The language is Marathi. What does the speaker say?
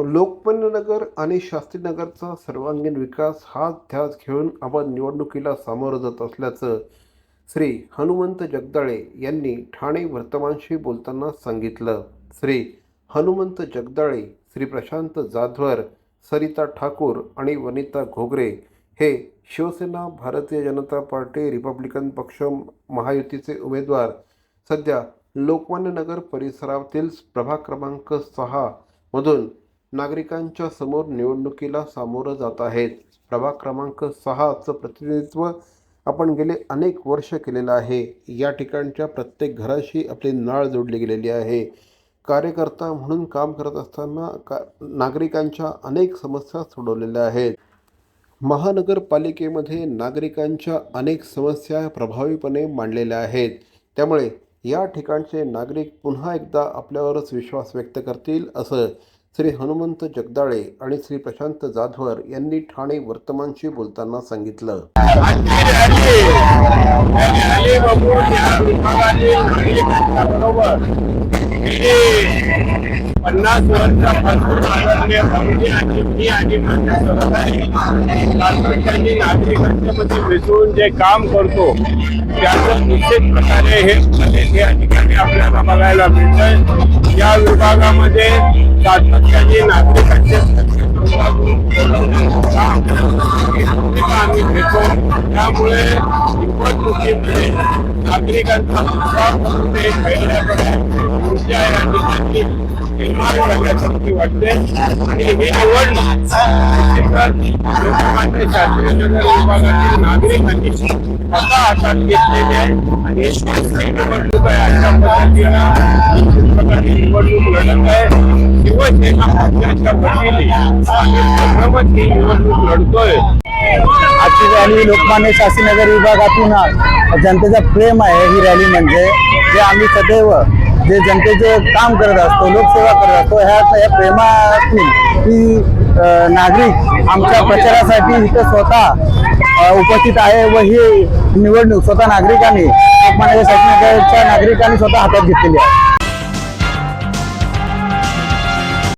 लोकमान्य नगर आणि शास्त्रीनगरचा सर्वांगीण विकास हा ध्यास घेऊन आपण निवडणुकीला सामोरं जात असल्याचं श्री हनुमंत जगदाळे यांनी ठाणे वर्तमानशी बोलताना सांगितलं. श्री हनुमंत जगदाळे, श्री प्रशांत जाधवर, सरिता ठाकूर आणि वनिता घोगरे हे शिवसेना, भारतीय जनता पार्टी, रिपब्लिकन पक्ष महायुतीचे उमेदवार सध्या लोकमान्य नगर परिसरातील प्रभाग क्रमांक 6 मधून नागरिकांच्या समोर निवडणुकीला सामोरं जात आहेत. प्रभाग क्रमांक 6चं प्रतिनिधित्व आपण गेले अनेक वर्ष केलेलं आहे. या ठिकाणच्या प्रत्येक घराशी आपली नाळ जोडली गेलेली आहे. कार्यकर्ता म्हणून काम करत असताना नागरिकांच्या अनेक समस्या सोडवलेल्या आहेत. महानगरपालिकेमध्ये नागरिकांच्या अनेक समस्या प्रभावीपणे मांडलेल्या आहेत. त्यामुळे या ठिकाणचे नागरिक पुन्हा एकदा आपल्यावरच विश्वास व्यक्त करतील असं श्री हनुमंत जगदाळे आणि श्री प्रशांत जाधवर यांनी ठाणे वर्तमानशी बोलताना सांगितलं. 50 वर्षापासून आदरणीय भाऊजी आणि मी आणि माझ्या सहकारी नागरिकांच्या मध्ये मिसळून जे काम करतो त्याचं निश्चित प्रकारे हे या ठिकाणी आपल्याला बघायला मिळतंय. या विभागामध्ये सातत्याने नागरिकांचे आम्ही घेतो. त्यामुळे निवडणुकीमध्ये नागरिकांचा निर्माण करण्यासाठी वाटते आणि हे निवडणूक लोकमान्य शास्त्रीनगर विभागातील नागरिकांनी स्वतः हातात घेतलेले आणि निवडणूक आहे. अशा पद्धतीनं निवडणूक लढत आहे. शिवसेना पक्षाच्या वतीने आम्ही संभ्रमात ही निवडणूक लढतोय. आजची रॅली लोकमान्य शास्त्रीनगर विभागातून जनतेचा प्रेम आहे. ही रॅली म्हणजे जे आम्ही सदैव जे जनतेचे काम करत असतो, लोकसेवा करत असतो, ह्या प्रेमातून ही नागरिक आमच्या प्रचारासाठी इथं स्वतः उपस्थित आहे व ही निवडणूक स्वतः नागरिकांनी लोकमान्य शास्त्रीनगरच्या नागरिकांनी स्वतः हातात घेतलेली आहे.